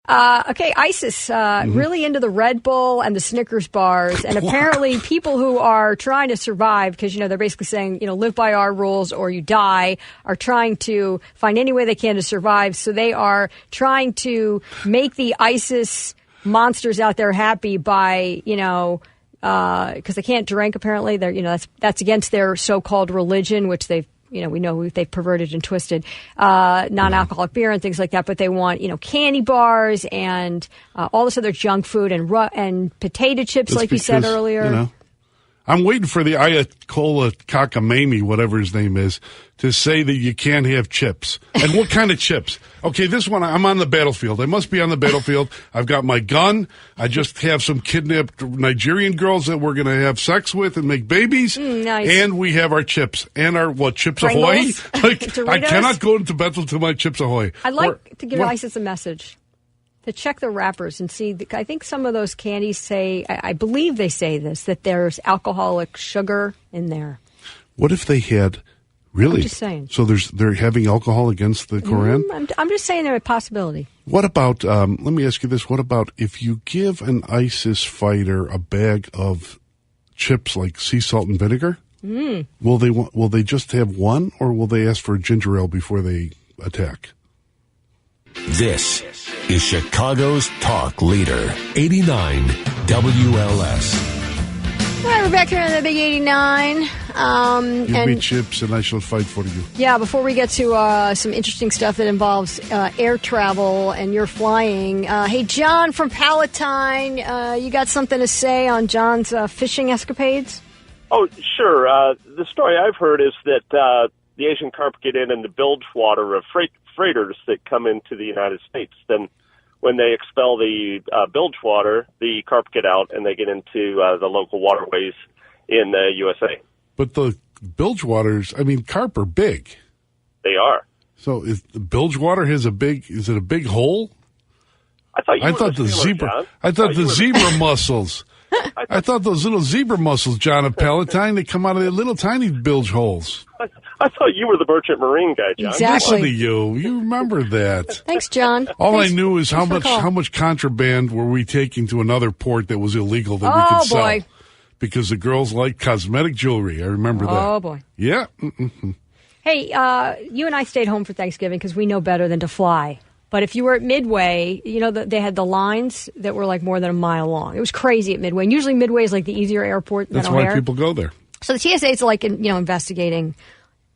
Okay, ISIS, really into the Red Bull and the Snickers bars. And apparently people who are trying to survive, because, they're basically saying, live by our rules or you die, are trying to find any way they can to survive. So they are trying to make the ISIS monsters out there happy by, because they can't drink, apparently. They're, that's against their so-called religion, which they've, we know they've perverted and twisted non-alcoholic beer and things like that. But they want, candy bars and all this other junk food and potato chips, That's like you said earlier. I'm waiting for the Ayatollah Cockamamie, whatever his name is, to say that you can't have chips. And what kind of chips? Okay, this one, I'm on the battlefield. I must be on the battlefield. I've got my gun. I just have some kidnapped Nigerian girls that we're going to have sex with and make babies. Nice. And we have our chips. And our, Chips Pringles? Ahoy? I cannot go into Bethel to my Chips Ahoy. I'd like to give ISIS a message. To check the wrappers and see, I think some of those candies say, I believe they say this, that there's alcoholic sugar in there. What if they had, really? I'm just saying. So they're having alcohol against the Koran? I'm just saying there's a possibility. What about, let me ask you this, what about if you give an ISIS fighter a bag of chips like sea salt and vinegar? Will they just have one, or will they ask for a ginger ale before they attack? This is Chicago's talk leader, 89 WLS. All right, we're back here on the Big 89. Give me chips and I shall fight for you. Yeah, before we get to some interesting stuff that involves air travel and you're flying. Hey, John from Palatine, you got something to say on John's fishing escapades? Oh, sure. The story I've heard is that the Asian carp get in the bilge water of freighters that come into the United States. Then when they expel the bilge water, the carp get out and they get into the local waterways in the USA. But the bilge waters, carp are big. They are. So is the bilge water is it a big hole? I thought the zebra. I thought the zebra mussels. I thought those little zebra mussels, John, of Palatine, they come out of their little tiny bilge holes. I thought you were the merchant marine guy, John. Exactly. Listen to you. You remember that. Thanks, John. I knew is how much contraband were we taking to another port that was illegal that we could sell. Oh, boy. Because the girls like cosmetic jewelry. I remember that. Oh, boy. Yeah. Hey, you and I stayed home for Thanksgiving because we know better than to fly. But if you were at Midway, they had the lines that were like more than a mile long. It was crazy at Midway. And usually Midway is like the easier airport than O'Hare. That's why people go there. So the TSA is like, investigating,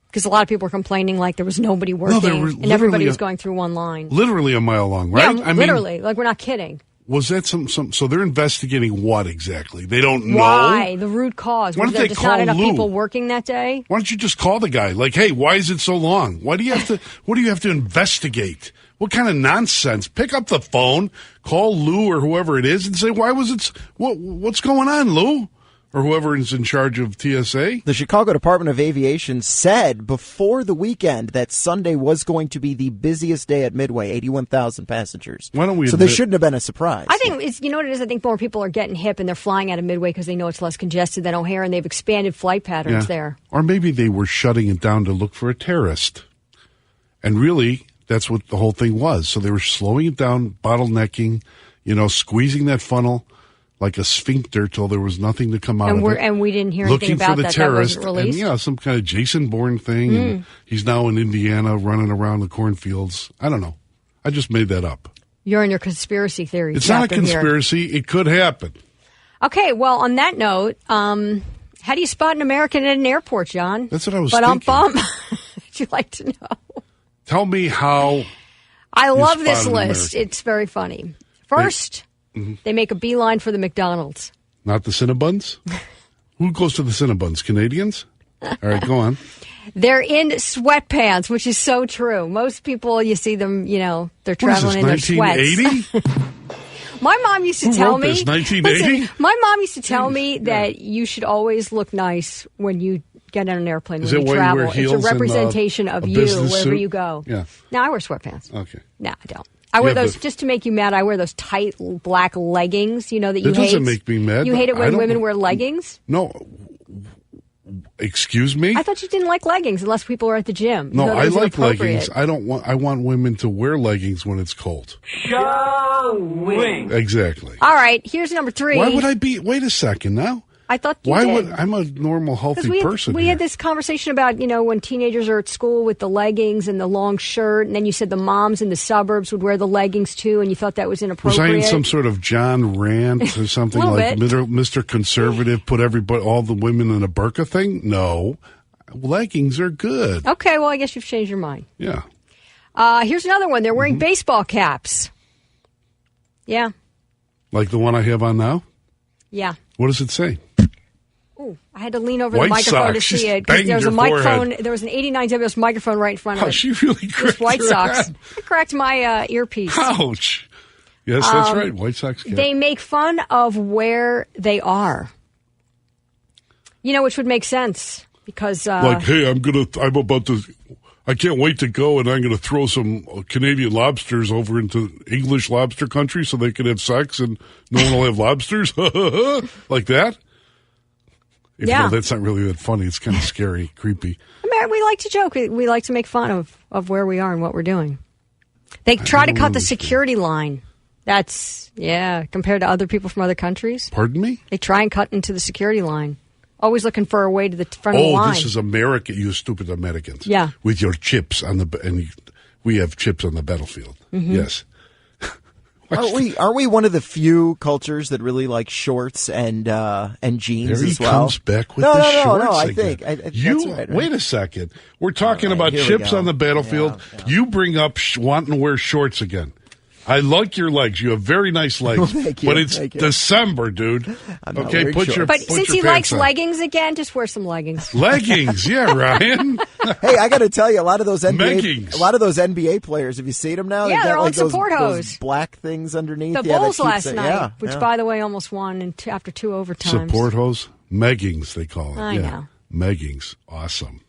because a lot of people were complaining like there was nobody working and everybody was going through one line. Literally a mile long, right? Yeah, literally. Like, we're not kidding. Was that so they're investigating what exactly? They don't know? Why? The root cause. Why don't they just call not enough Lou? people working that day? Why don't you just call the guy? Like, hey, why is it so long? What do you have to investigate? What kind of nonsense? Pick up the phone, call Lou or whoever it is and say, why was it, what's going on, Lou? Or whoever is in charge of TSA. The Chicago Department of Aviation said before the weekend that Sunday was going to be the busiest day at Midway, 81,000 passengers. Why don't we? So this shouldn't have been a surprise. I think it's, what it is? I think more people are getting hip and they're flying out of Midway because they know it's less congested than O'Hare and they've expanded flight patterns there. Or maybe they were shutting it down to look for a terrorist. And really, that's what the whole thing was. So they were slowing it down, bottlenecking, squeezing that funnel like a sphincter till there was nothing to come out of it. And we didn't hear anything about that. Looking for the terrorist. That wasn't released. And, some kind of Jason Bourne thing. And he's now in Indiana running around the cornfields. I don't know. I just made that up. You're in your conspiracy theory. It's not a conspiracy. It could happen. Okay, well, on that note, how do you spot an American at an airport, John? That's what I was thinking. Would you like to know? Tell me how. I love this list. It's very funny. First, they make a beeline for the McDonald's. Not the Cinnabons? Who goes to the Cinnabons? Canadians? All right, go on. They're in sweatpants, which is so true. Most people, you see them, they're traveling in their sweats. 1980? My mom used to tell me. 1980? Listen, my mom used to tell me that you should always look nice when you get on an airplane, when you travel. It's a representation of you wherever you go. Yeah. No, I wear sweatpants. Okay. No, I don't. I wear those, just to make you mad, I wear those tight black leggings, that you hate. That doesn't make me mad. You hate it when women wear leggings? No. Excuse me? I thought you didn't like leggings unless people are at the gym. No, I like inappropriate. leggings. I want women to wear leggings when it's cold. Showing. Exactly. All right, here's number 3. Why would I be? Wait a second now. I thought you Why did. would I'm a normal, healthy person? We here. had this conversation about, when teenagers are at school with the leggings and the long shirt, and then you said the moms in the suburbs would wear the leggings too, and you thought that was Was inappropriate. I in some sort of John Rant or something like Mr. Conservative put all the women in a burqa thing? No. Leggings are good. Okay, well, I guess you've changed your mind. Yeah. Here's another one. They're wearing baseball caps. Yeah. Like the one I have on now? Yeah. What does it say? Ooh, I had to lean over White the microphone Sox. to see it Banged because there was a your microphone. forehead. There was an 89 WS microphone right in front of Oh, it. she really Just cracked White her Sox. head. I cracked my earpiece. Ouch. Yes, that's right. White Sox cap. They make fun of where they are. Which would make sense because Like, hey, I'm about to, I can't wait to go, and I'm going to throw some Canadian lobsters over into English lobster country so they can have sex and no one will have lobsters. Like that? Yeah. No, that's not really that funny. It's kind of scary, creepy. I mean, we like to joke. We like to make fun of where we are and what we're doing. They try to cut the security line. That's, compared to other people from other countries. Pardon me? They try and cut into the security line. Always looking for a way to the front of the line. Oh, this is America, you stupid Americans. Yeah. With your chips and we have chips on the battlefield. Mm-hmm. Yes. Are we one of the few cultures that really like shorts and jeans There he as well? comes back with the shorts No. I again. think that's right. Wait a second. We're talking All right, about here we chips go. on the battlefield. Yeah. You bring up wanting to wear shorts again. I like your legs. You have very nice legs. Thank you, but it's thank you. December, dude. I'm not Okay, wearing put your shorts. But put since your he pants likes on. leggings again, just wear some leggings. Leggings, yeah, Ryan. Hey, I got to tell you, a lot of those Meggings. NBA players. Have you seen them now? Yeah, They've they're got all like in support those hose. black things underneath. The that Bulls keeps last it- night, which, yeah. by the way, almost won after 2 overtimes. Support hose? Meggings, they call it. I know. Meggings. Awesome.